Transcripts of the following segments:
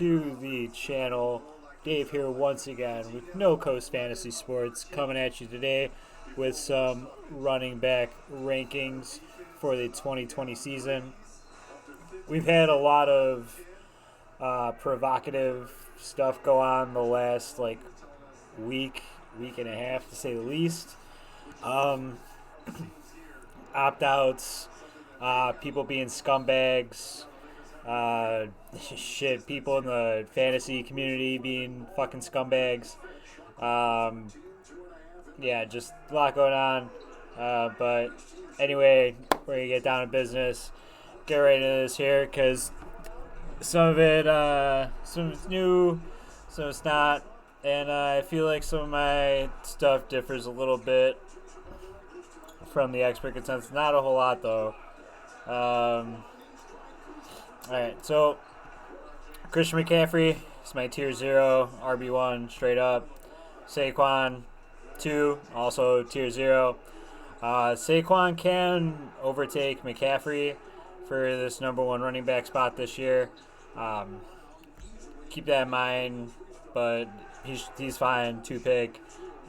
to the channel. Dave here once again with No Coast Fantasy Sports, coming at you today with some running back rankings for the 2020 season. We've had a lot of provocative stuff go on the last week and a half to say the least. Opt-outs, people being scumbags, people in the fantasy community being fucking scumbags. Just a lot going on. But anyway, we're going to get down to business. Get right into this here because some of it's new, some it's not. And I feel like some of my stuff differs a little bit from the expert consensus. Not a whole lot, though. Alright, so Christian McCaffrey is my tier 0, RB1, straight up. Saquon, 2, also tier 0. Saquon can overtake McCaffrey for this number 1 running back spot this year. Keep that in mind, but he's fine, 2 pick.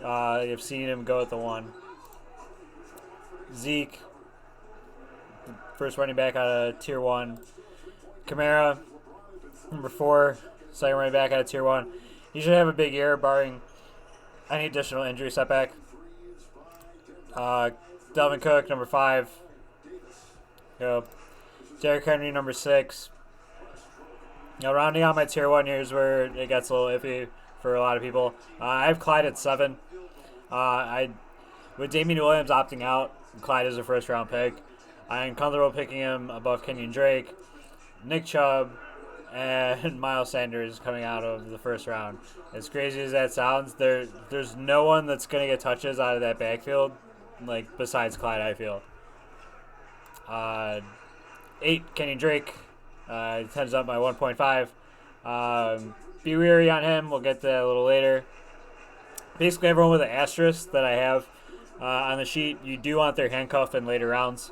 I've seen him go at the 1. Zeke, first running back out of tier 1. Kamara, number 4, second running back out of tier 1. He should have a big year, barring any additional injury setback. Delvin Cook, number 5. Derrick Henry, number 6. Rounding out my tier 1 here is where it gets a little iffy for a lot of people. I have Clyde at 7. With Damian Williams opting out, Clyde is a first-round pick. I'm comfortable picking him above Kenyon Drake, Nick Chubb, and Miles Sanders coming out of the first round. As crazy as that sounds, there's no one that's going to get touches out of that backfield, besides Clyde, I feel. 8, Kenyon Drake, heads up by 1.5. Be wary on him. We'll get to that a little later. Basically, everyone with an asterisk that I have on the sheet, you do want their handcuff in later rounds.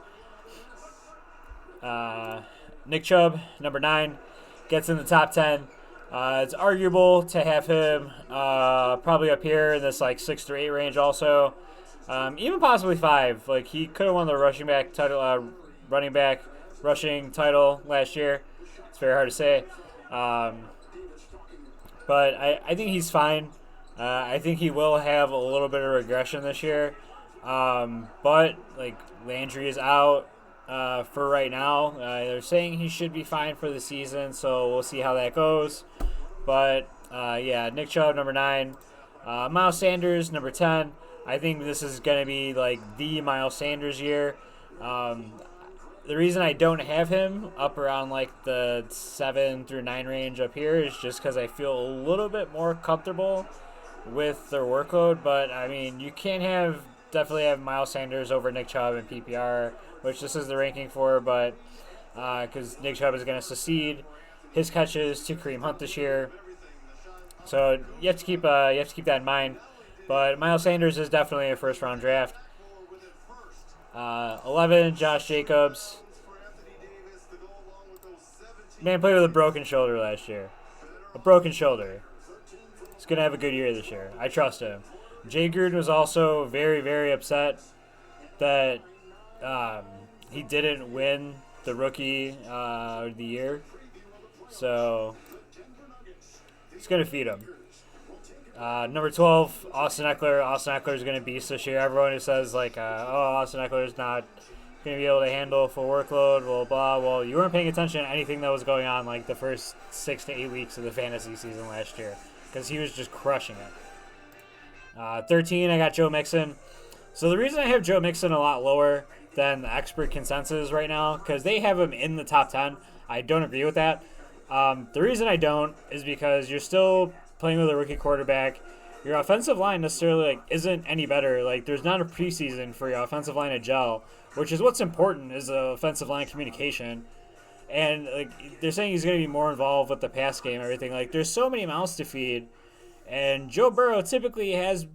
Nick Chubb, number 9, gets in the top 10. It's arguable to have him probably up here in this 6 to 8 range also. Even possibly 5. He could have won the running back rushing title last year. It's very hard to say. But I think he's fine. I think he will have a little bit of regression this year. But Landry is out for right now. They're saying he should be fine for the season, so we'll see how that goes. But Nick Chubb, number 9. Miles Sanders, number 10. I think this is going to be the Miles Sanders year. The reason I don't have him up around the 7 through 9 range up here is just because I feel a little bit more comfortable with their workload. But I mean, you can definitely have Miles Sanders over Nick Chubb in PPR, which this is the ranking for. But because Nick Chubb is going to succeed his catches to Kareem Hunt this year, so you have to keep that in mind. But Miles Sanders is definitely a first round draft. 11, Josh Jacobs. Man played with a broken shoulder last year. A broken shoulder. He's going to have a good year this year. I trust him. Jay Gruden was also very, very upset that he didn't win the rookie of the year. So he's going to feed him. Number 12, Austin Eckler. Austin Eckler is going to beast this year. Everyone who says, Austin Eckler is not going to be able to handle full workload, blah, blah. Well, you weren't paying attention to anything that was going on the first 6 to 8 weeks of the fantasy season last year because he was just crushing it. 13, I got Joe Mixon. So the reason I have Joe Mixon a lot lower than the expert consensus right now, because they have him in the top 10, I don't agree with that. The reason I don't is because you're still playing with a rookie quarterback. Your offensive line necessarily isn't any better. There's not a preseason for your offensive line to gel, which is what's important is the offensive line communication. And they're saying he's going to be more involved with the pass game and everything. There's so many mouths to feed, and Joe Burrow typically has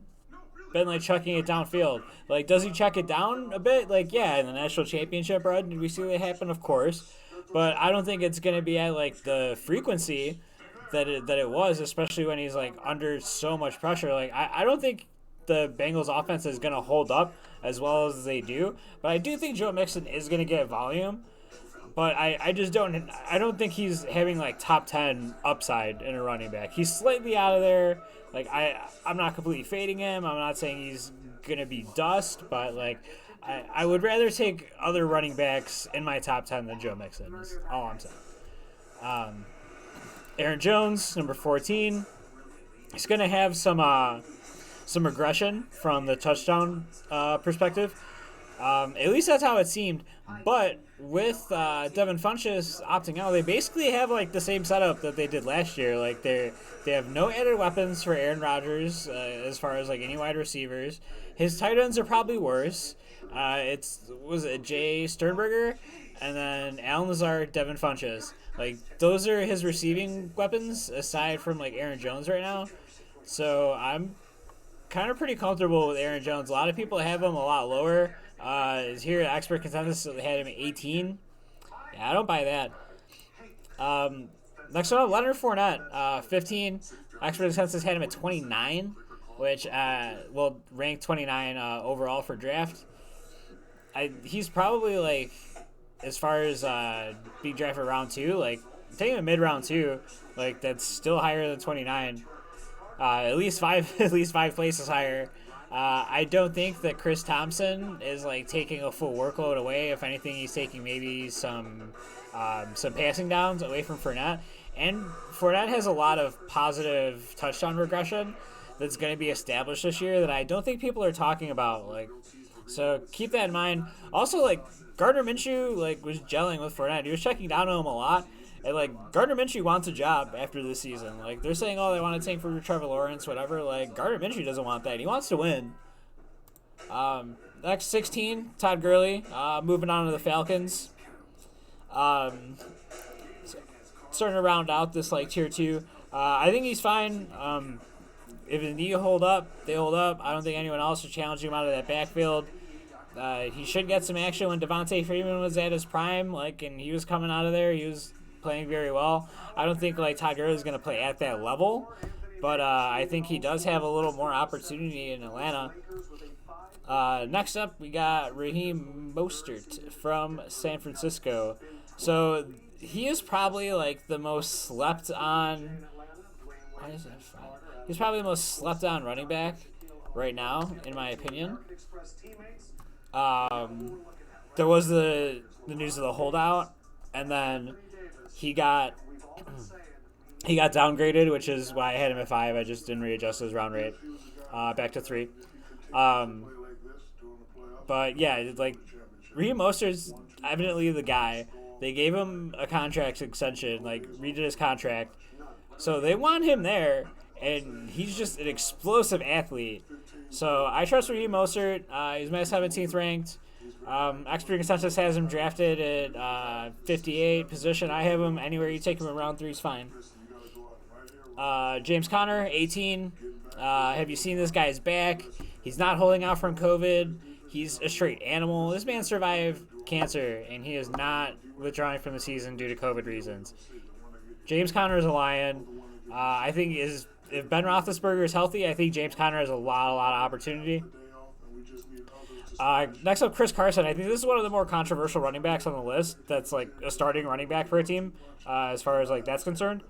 been chucking it downfield. Does he check it down a bit? In the national championship run, did we see that happen? Of course, but I don't think it's going to be at the frequency that it was, especially when he's like under so much pressure. Like I don't think the Bengals offense is going to hold up as well as they do, but I do think Joe Mixon is going to get volume. But I just don't think he's having like top 10 upside in a running back. He's slightly out of there. Like I'm not completely fading him. I'm not saying he's gonna be dust, but like I would rather take other running backs in my top 10 than Joe Mixon. Is all I'm saying. Aaron Jones, number 14. He's gonna have some regression from the touchdown perspective. At least that's how it seemed. But with Devin Funchess opting out, they basically have like the same setup that they did last year. Like they have no added weapons for Aaron Rodgers as far as like any wide receivers. His tight ends are probably worse. Was it Jay Sternberger, and then Alan Lazard, Devin Funchess. Like those are his receiving weapons aside from like Aaron Jones right now. So I'm kind of pretty comfortable with Aaron Jones. A lot of people have him a lot lower. Here at Expert Consensus, they had him at 18. Yeah, I don't buy that. Next one up, Leonard Fournette, 15. Expert Consensus had him at 29, which ranked 29 overall for draft. He's probably like, as far as being drafted round 2, like taking him mid round 2, like that's still higher than 29. At least five places higher. I don't think that Chris Thompson is like taking a full workload away. If anything, he's taking maybe some passing downs away from Fournette. And Fournette has a lot of positive touchdown regression that's going to be established this year that I don't think people are talking about. Like, so keep that in mind. Also, like Gardner Minshew like was gelling with Fournette. He was checking down on him a lot. And, like, Gardner Minshew wants a job after this season. Like, they're saying, oh, they want to tank for Trevor Lawrence, whatever. Like, Gardner Minshew doesn't want that. He wants to win. Next, 16, Todd Gurley. Moving on to the Falcons. Starting to round out this, like, tier 2. I think he's fine. If his knee hold up, they hold up. I don't think anyone else should challenge him out of that backfield. He should get some action when Devontae Freeman was at his prime. Like, and he was coming out of there. He was playing very well. I don't think like Todd Gurley is going to play at that level, but I think he does have a little more opportunity in Atlanta. Next up, we got Raheem Mostert from San Francisco. So he is probably like the most slept on. Why is that fine? He's probably the most slept on running back right now, in my opinion. There was the news of the holdout, and then he got downgraded, which is why I had him at 5. I just didn't readjust his round rate back to 3. But yeah, like Raheem Mostert's evidently the guy. They gave him a contract extension, like redid his contract, so they want him there, and he's just an explosive athlete. So I trust Raheem Mostert. He's my 17th ranked. Expert Consensus has him drafted at 58 position. I have him anywhere you take him in round 3 is fine. James Conner, 18. Have you seen this guy's back? He's not holding out from COVID. He's a straight animal. This man survived cancer, and he is not withdrawing from the season due to COVID reasons. James Conner is a lion. I think if Ben Roethlisberger is healthy, I think James Conner has a lot of opportunity. Next up, Chris Carson. I think this is one of the more controversial running backs on the list. That's like a starting running back for a team, as far as like that's concerned.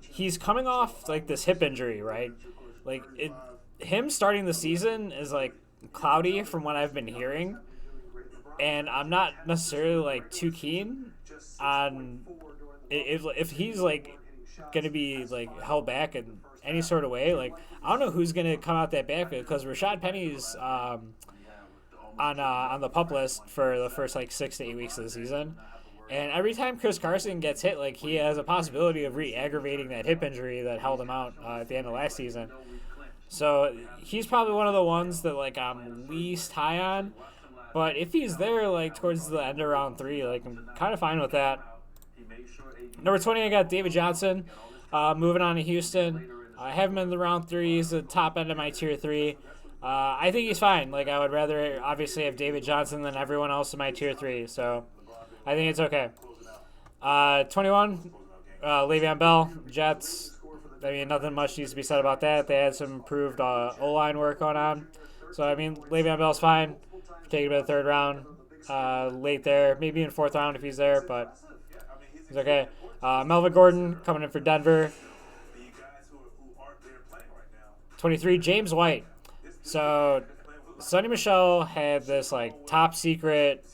He's coming off like this hip injury, right? Like him starting the season is like cloudy from what I've been hearing, and I'm not necessarily like too keen on if he's like gonna be like held back in any sort of way. Like I don't know who's gonna come out that backfield because Rashad Penny's on the pup list for the first like 6 to 8 weeks of the season, and every time Chris Carson gets hit, like he has a possibility of re-aggravating that hip injury that held him out at the end of last season. So he's probably one of the ones that like I'm least high on, but if he's there like towards the end of round 3, like I'm kind of fine with that. Number 20, I got David Johnson. Moving on to Houston. I have him in the round 3. He's the top end of my tier 3. I think he's fine. Like I would rather obviously have David Johnson than everyone else in my tier 3. So I think it's okay. 21. Le'Veon Bell, Jets. I mean, nothing much needs to be said about that. They had some improved O-line work going on. So, I mean, Le'Veon Bell's fine. Taking him in the third round. Late there. Maybe in fourth round if he's there, but he's okay. Melvin Gordon coming in for Denver. 23, James White. So, Sonny Michel had this, like, top secret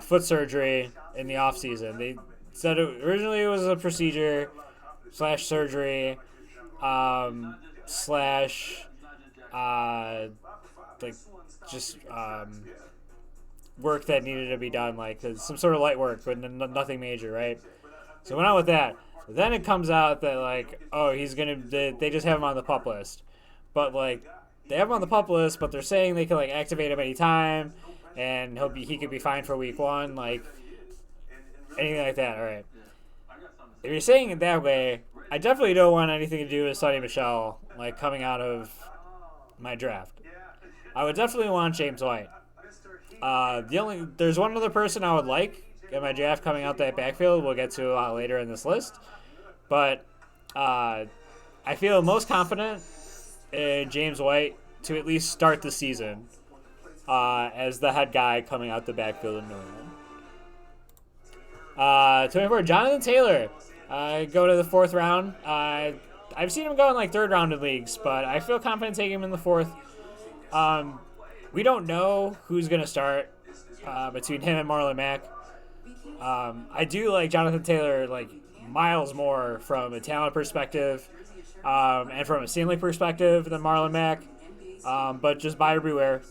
foot surgery in the offseason. They said originally it was a procedure / surgery slash like just work that needed to be done, like some sort of light work, but nothing major, right? So went out with that. Then it comes out that like, oh, they just have him on the PUP list, but like they have him on the PUP list, but they're saying they can like activate him anytime, and he could be fine for week 1, like anything like that. All right. If you're saying it that way, I definitely don't want anything to do with Sonny Michel like coming out of my draft. I would definitely want James White. There's one other person I would like in my draft coming out that backfield. We'll get to a lot later in this list, but I feel most confident in James White to at least start the season as the head guy coming out the backfield in New England. 24, Jonathan Taylor. Go to the 4th round. I've seen him go in like 3rd round in leagues, but I feel confident taking him in the 4th. We don't know who's going to start between him and Marlon Mack. I do like Jonathan Taylor like miles more from a talent perspective and from a ceiling perspective than Marlon Mack, but just buyer beware.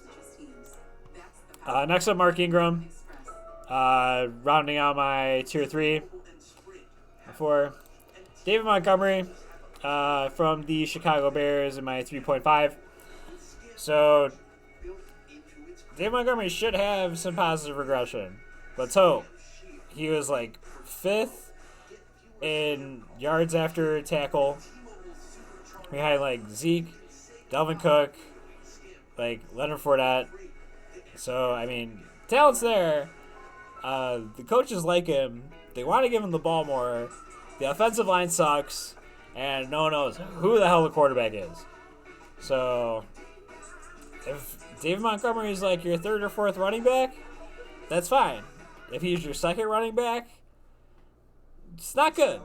Next up, Mark Ingram, rounding out my tier 3. For David Montgomery from the Chicago Bears in my 3.5. So David Montgomery should have some positive regression. Let's hope. He was like 5th in yards after tackle. We had like Zeke, Dalvin Cook, like Leonard Fournette. So, I mean, talent's there. The coaches like him. They want to give him the ball more. The offensive line sucks. And no one knows who the hell the quarterback is. So, if David Montgomery is like your 3rd or 4th running back, that's fine. If he's your 2nd running back, it's not good.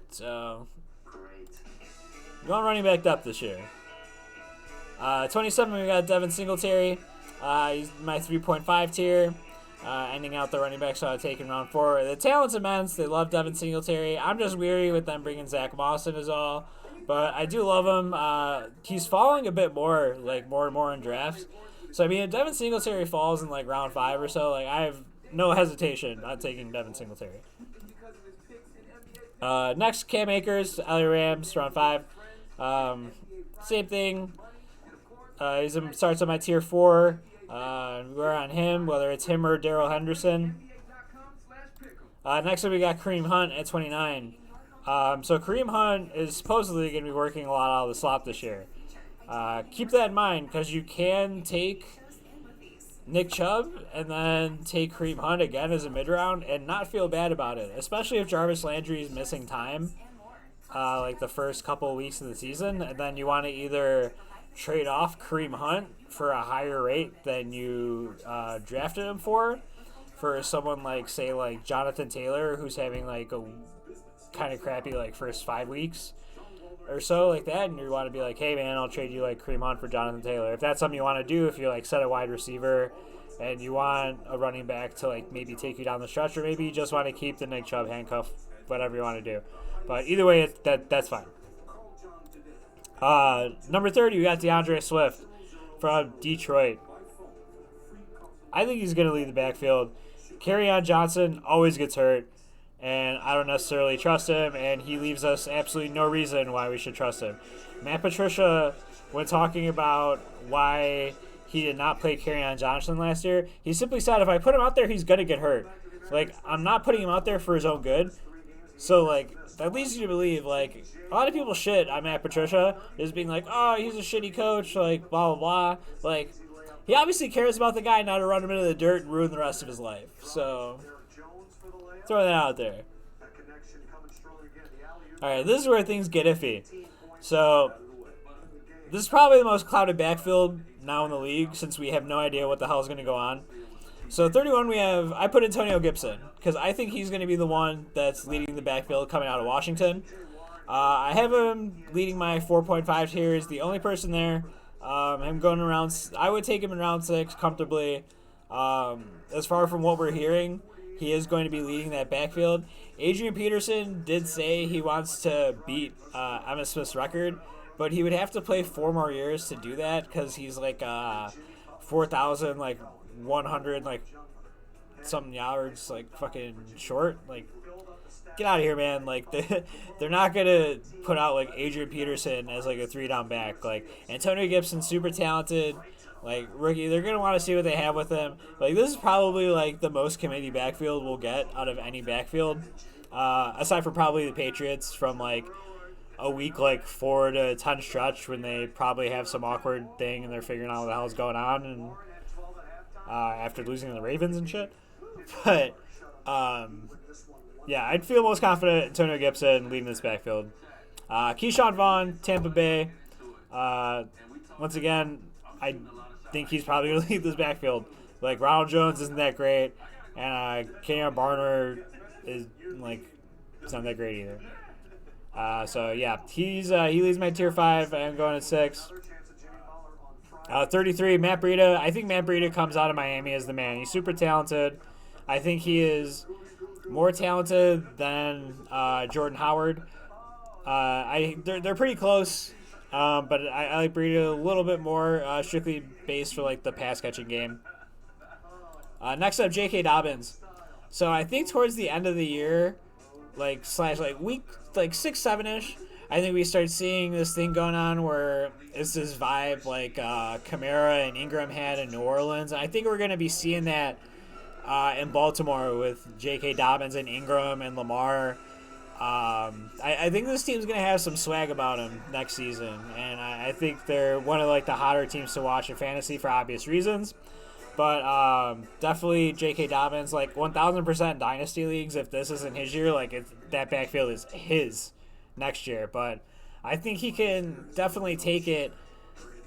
So, you want running back depth this year. 27, we got Devin Singletary. He's my 3.5 tier. Ending out the running back, so I'll take in round 4. The talent's immense. They love Devin Singletary. I'm just weary with them bringing Zach Moss in is all. But I do love him. He's falling a bit more, like more and more in drafts. So, I mean, if Devin Singletary falls in, like, round 5 or so, like, I have no hesitation on taking Devin Singletary. Next, Cam Akers, LA Rams, round 5. Same thing. He starts on my tier 4. We're on him, whether it's him or Darrell Henderson. Next up, we got Kareem Hunt at 29. So Kareem Hunt is supposedly going to be working a lot out of the slot this year. Keep that in mind because you can take Nick Chubb and then take Kareem Hunt again as a mid-round and not feel bad about it, especially if Jarvis Landry is missing time like the first couple of weeks of the season, and then you want to either trade off Kareem Hunt for a higher rate than you drafted him for someone like, say, like Jonathan Taylor, who's having like a kind of crappy like first 5 weeks or so like that, and you want to be like, hey man, I'll trade you like Kareem Hunt for Jonathan Taylor. If that's something you want to do, if you like set a wide receiver and you want a running back to like maybe take you down the stretch, or maybe you just want to keep the Nick Chubb handcuff, whatever you want to do. But either way, that's fine. Number 30, we got DeAndre Swift from Detroit. I think he's going to lead the backfield. Kerryon Johnson always gets hurt, and I don't necessarily trust him, and he leaves us absolutely no reason why we should trust him. Matt Patricia, when talking about why he did not play Kerryon Johnson last year, he simply said, if I put him out there, he's going to get hurt. Like, I'm not putting him out there for his own good. So, like, that leads you to believe, like, a lot of people shit on Matt Patricia is being like, oh, he's a shitty coach, like, blah, blah, blah. Like, he obviously cares about the guy, not to run him into the dirt and ruin the rest of his life. So, throw that out there. All right, this is where things get iffy. So this is probably the most clouded backfield now in the league since we have no idea what the hell is going to go on. So 31, I put Antonio Gibson because I think he's going to be the one that's leading the backfield coming out of Washington. I have him leading my 4.5 tiers. The only person there, him going around, I would take him in round 6 comfortably. As far from what we're hearing, he is going to be leading that backfield. Adrian Peterson did say he wants to beat Emmitt Smith's record, but he would have to play 4 more years to do that because he's like 4,000 like 100 like something yards like fucking short. Like, get out of here, man. Like, they're not gonna put out like Adrian Peterson as like a 3-down back. Like, Antonio Gibson, super talented, like rookie. They're gonna want to see what they have with him. Like, this is probably like the most committee backfield we'll get out of any backfield, aside from probably the Patriots from like a week like 4 to 10 stretch when they probably have some awkward thing and they're figuring out what the hell's going on and after losing to the Ravens and shit. But yeah, I'd feel most confident Antonio Gibson leading this backfield. Keyshawn Vaughn, Tampa Bay. Once again, I think he's probably going to lead this backfield. Like, Ronald Jones isn't that great, and Kenyon Barner is like, it's not that great either. So yeah, he leads my tier 5. I'm going at 6. 33, Matt Breida. I think Matt Breida comes out of Miami as the man. He's super talented. I think he is more talented than Jordan Howard. They're pretty close, but I like Breida a little bit more, strictly based for like the pass catching game. Next up, J.K. Dobbins. So I think towards the end of the year, like week like 6, 7-ish, I think we start seeing this thing going on where it's this vibe like Kamara and Ingram had in New Orleans. And I think we're going to be seeing that in Baltimore with J.K. Dobbins and Ingram and Lamar. I think this team's going to have some swag about them next season. And I think they're one of like the hotter teams to watch in fantasy for obvious reasons. But definitely J.K. Dobbins, like 1,000% dynasty leagues. If this isn't his year, like that backfield is his next year. But I think he can definitely take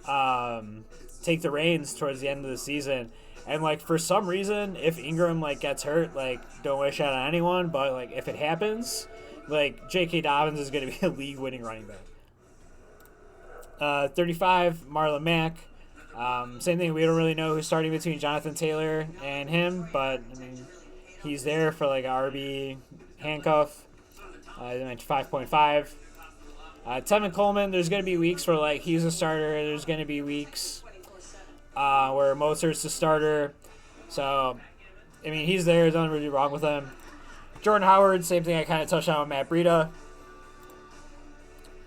the reins towards the end of the season. And like for some reason, if Ingram like gets hurt, like don't wish that on anyone, but like if it happens, like J.K. Dobbins is going to be a league-winning running back. 35, Marlon Mack. Same thing. We don't really know who's starting between Jonathan Taylor and him, but I mean, he's there for like RB handcuff. 5.5. Tevin Coleman. There's going to be weeks where like he's a starter. There's going to be weeks where Mozart's the starter. So, I mean, he's there. There's nothing really wrong with him. Jordan Howard. Same thing. I kind of touched on with Matt Breida.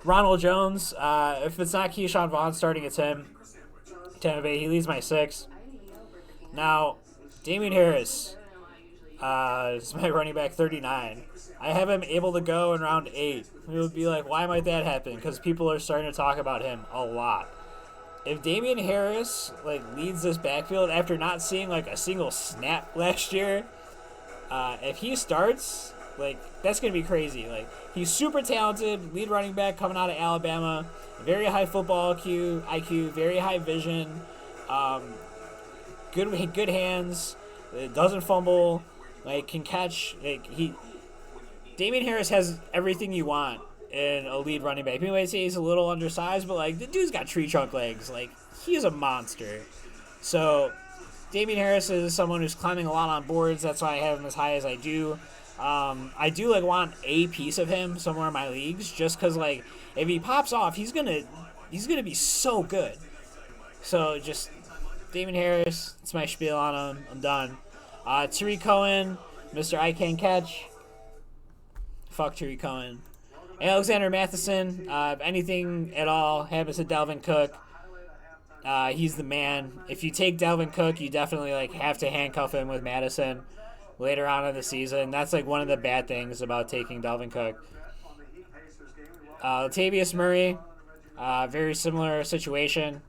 Ronald Jones. If it's not Keyshawn Vaughn starting, it's him. 10 of 8. He leads my 6. Now, Damian Harris is my running back 39. I have him able to go in round 8. It would be like, why might that happen? Because people are starting to talk about him a lot. If Damian Harris like leads this backfield after not seeing like a single snap last year, if he starts, like that's gonna be crazy. Like he's super talented, lead running back coming out of Alabama, very high football IQ, very high vision, good hands, doesn't fumble, like can catch. Damian Harris has everything you want in a lead running back. People might say he's a little undersized, but like the dude's got tree trunk legs. Like he's a monster. So Damian Harris is someone who's climbing a lot on boards. That's why I have him as high as I do. I do like want a piece of him somewhere in my leagues, just because like if he pops off, he's gonna be so good. So just Damian Harris. That's my spiel on him. I'm done. Tariq Cohen, Mr. I Can Catch. Fuck Tariq Cohen. Alexander Matheson. If anything at all happens to Dalvin Cook, he's the man. If you take Dalvin Cook, you definitely like have to handcuff him with Madison later on in the season. That's like one of the bad things about taking Dalvin Cook. Latavius Murray, very similar situation.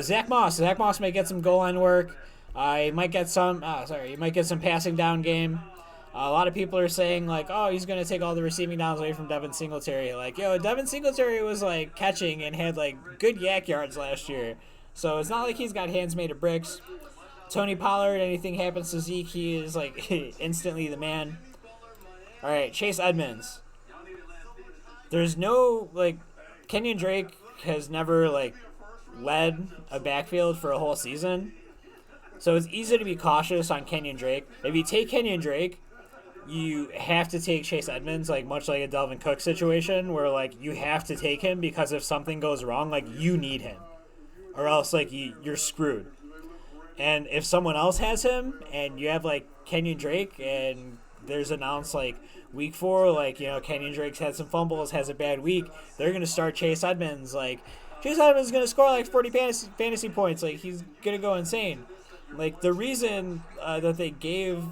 Zach Moss. Zach Moss might get some goal line work. He might get some. He might get some passing down game. A lot of people are saying like, oh, he's gonna take all the receiving downs away from Devin Singletary. Like, yo, Devin Singletary was like catching and had like good yak yards last year, so it's not like he's got hands made of bricks. Tony Pollard, anything happens to Zeke, he is like instantly the man. All right, Chase Edmonds. There's no like, Kenyon Drake has never like led a backfield for a whole season, so it's easy to be cautious on Kenyon Drake. If you take Kenyon Drake, you have to take Chase Edmonds, like much like a Delvin Cook situation, where like you have to take him because if something goes wrong, like you need him, or else like you're screwed. And if someone else has him, and you have like Kenyon Drake, and there's announced like week 4, like Kenyon Drake's had some fumbles, has a bad week, they're gonna start Chase Edmonds. Like Chase Edmonds is gonna score like 40 fantasy points. Like he's gonna go insane. Like the reason that they gave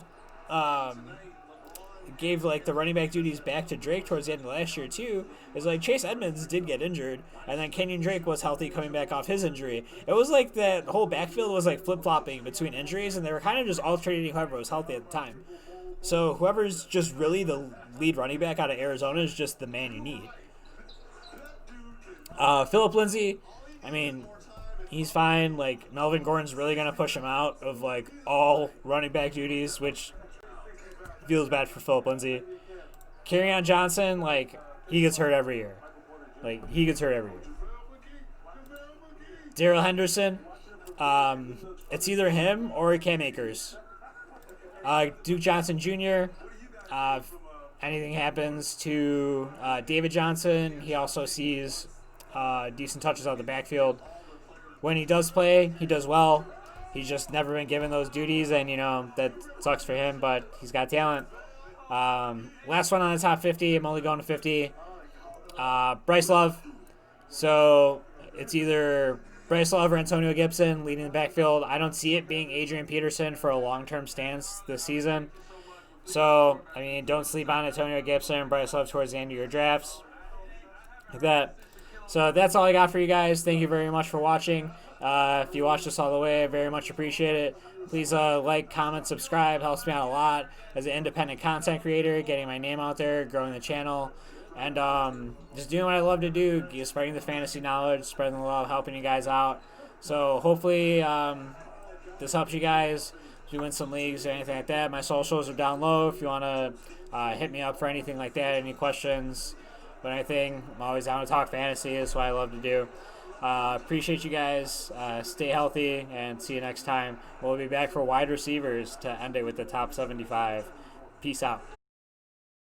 like the running back duties back to Drake towards the end of last year too is like Chase Edmonds did get injured, and then Kenyon Drake was healthy coming back off his injury. It was like that whole backfield was like flip-flopping between injuries, and they were kind of just alternating whoever was healthy at the time. So whoever's just really the lead running back out of Arizona is just the man you need. Phillip Lindsay, I mean, he's fine. Like Melvin Gordon's really gonna push him out of like all running back duties, which feels bad for Phillip Lindsay. Kerryon Johnson, like he gets hurt every year. Darrell Henderson, it's either him or Cam Akers. Duke Johnson Jr. If anything happens to David Johnson, he also sees decent touches out of the backfield. When he does play, he does well. He's just never been given those duties, and that sucks for him, but he's got talent. Last one on the top 50. I'm only going to 50. Bryce Love. So it's either Bryce Love or Antonio Gibson leading the backfield. I don't see it being Adrian Peterson for a long-term stance this season. So, I mean, don't sleep on Antonio Gibson and Bryce Love towards the end of your drafts. Like that. So that's all I got for you guys. Thank you very much for watching. If you watched this all the way, I very much appreciate it. Please like, comment, subscribe. Helps me out a lot as an independent content creator, getting my name out there, growing the channel, and just doing what I love to do, spreading the fantasy knowledge, spreading the love, helping you guys out. So hopefully this helps you guys if you win some leagues or anything like that. My socials are down low if you want to hit me up for anything like that, any questions. But anything, I'm always down to talk fantasy. That's what I love to do. Appreciate you guys. Stay healthy, and see you next time. We'll be back for wide receivers to end it with the top 75. Peace out.